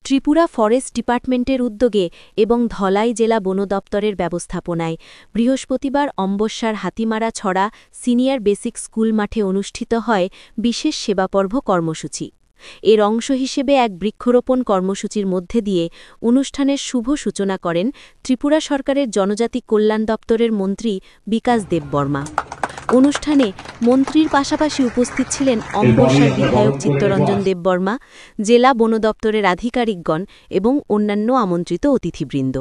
Tripura forest ডিপার্টমেন্টের উদ্যোগে এবং ধলাই জেলা বন দপ্তরের ব্যবস্থাপনায় বৃহস্পতিবার অম্বস্যার হাতিমারা ছড়া সিনিয়র বেসিক স্কুল মাঠে অনুষ্ঠিত হয় বিশেষ সেবাপর্ব কর্মসূচি। এর অংশ হিসেবে এক বৃক্ষরোপণ কর্মসূচির মধ্যে দিয়ে অনুষ্ঠানের শুভ সূচনা করেন ত্রিপুরা সরকারের জনজাতি কল্যাণ দপ্তরের মন্ত্রী বিকাশ দেববর্মা। অনুষ্ঠানে মন্ত্রীর পাশাপাশি উপস্থিত ছিলেন অম্বস্যার বিধায়ক চিত্তরঞ্জন দেববর্মা, জেলা বন দপ্তরের আধিকারিকগণ এবং অন্যান্য আমন্ত্রিত অতিথিবৃন্দ।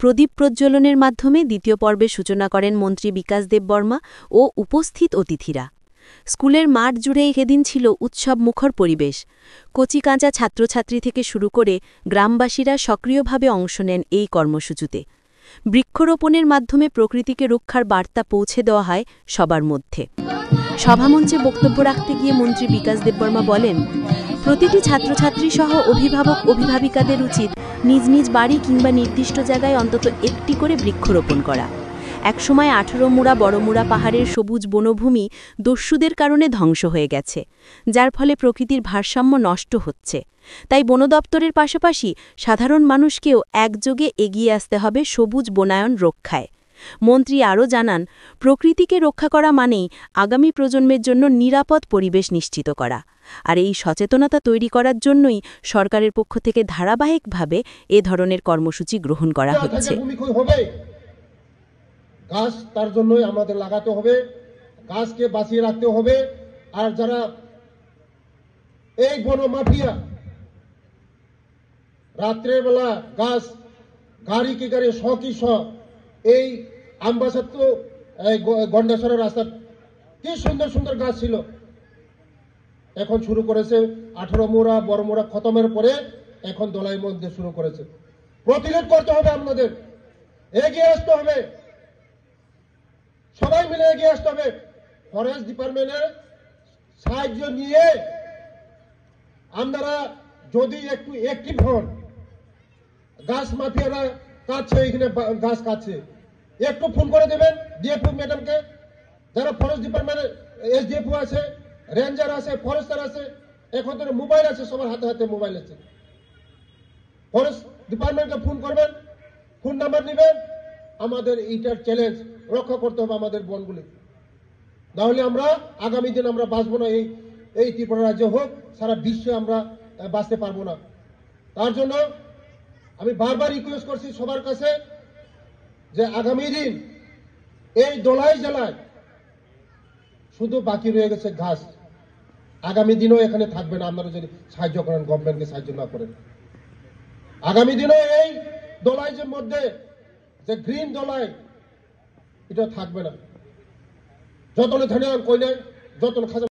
প্রদীপ প্রজ্বলনের মাধ্যমে দ্বিতীয় পর্বের সূচনা করেন মন্ত্রী বিকাশ দেববর্মা ও উপস্থিত অতিথিরা। স্কুলের মাঠ জুড়ে এদিন ছিল উৎসবমুখর পরিবেশ। কচিকাঁচা ছাত্রছাত্রী থেকে শুরু করে গ্রামবাসীরা সক্রিয়ভাবে অংশ নেন এই কর্মসূচিতে। বৃক্ষরোপণের মাধ্যমে প্রকৃতিকে রক্ষার বার্তা পৌঁছে দেওয়া হয় সবার মধ্যে। সভামঞ্চে বক্তব্য রাখতে গিয়ে মন্ত্রী বিকাশ দেববর্মা বলেন, প্রতিটি ছাত্রছাত্রী সহ অভিভাবক অভিভাবিকাদের উচিত নিজ নিজ বাড়ি কিংবা নির্দিষ্ট জায়গায় অন্তত একটি করে বৃক্ষরোপণ করা। একসময় 18 মুড়া বড়মুড়া পাহাড়ের সবুজ বনভূমি দস্যুদের কারণে ধ্বংস হয়ে গেছে, যার ফলে প্রকৃতির ভারসাম্য নষ্ট হচ্ছে। তাই বন দপ্তরের পাশাপাশি সাধারণ মানুষকেও একযোগে এগিয়ে আসতে হবে সবুজ বনায়ন রক্ষায়। মন্ত্রী আরও জানান, প্রকৃতিকে রক্ষা করা মানেই আগামী প্রজন্মের জন্য নিরাপদ পরিবেশ নিশ্চিত করা। আর এই সচেতনতা তৈরি করার জন্যই সরকারের পক্ষ থেকে ধারাবাহিকভাবে এ ধরনের কর্মসূচি গ্রহণ করা হচ্ছে। গাছ তার জন্যই আমাদের লাগাতে হবে, গাছকে বাঁচিয়ে রাখতে হবে। আর যারা এই বন মাফিয়া রাত্রের বেলা গাছ গাড়ি কি গাড়ি কি এই আমবাসার তো গন্ডাসরের রাস্তা কি সুন্দর সুন্দর গাছ ছিল, এখন শুরু করেছে 18 মুড়া বড়মুড়া খতমের পরে এখন দলাই মধ্যে শুরু করেছে। প্রতিরোধ করতে হবে, আমাদের এগিয়ে আসতে হবে, সবাই মিলে এগিয়ে আসতে হবে। ফরেস্ট ডিপার্টমেন্টের সাহায্য নিয়ে আপনারা যদি একটু অ্যাক্টিভ হন, গাছ মাফিয়ারা কাটছে, এখানে গাছ কাটছে, একটু ফোন করে দেবেন ডিএফও ম্যাডামকে। যারা ফরেস্ট ডিপার্টমেন্টের এসডিএফও আছে, রেঞ্জার আছে, ফরেস্টার আছে, এখন তো মোবাইল আছে, সবার হাতে হাতে মোবাইল আছে। ফরেস্ট ডিপার্টমেন্টকে ফোন করবেন, ফোন নাম্বার নেবেন। আমাদের এইটার চ্যালেঞ্জ রক্ষা করতে হবে আমাদের বনগুলি, নাহলে আমরা আগামী দিন আমরা বাঁচবো না। এই ত্রিপুরা রাজ্য হোক, সারা বিশ্বে আমরা বাঁচতে পারবো না। তার জন্য আমি বারবার রিকোয়েস্ট করছি সবার কাছে যে আগামী দিন এই ধলাই জেলায় শুধু বাকি রয়ে গেছে ঘাস। আগামী দিনও এখানে থাকবে না আপনারা যদি সাহায্য করেন, গভর্নমেন্টকে সাহায্য না করেন। আগামী দিনও এই ধলাইয়ের মধ্যে যে গ্রিন ধলাই এটা থাকবে না। যতন ধানে কইলে যতন খাজা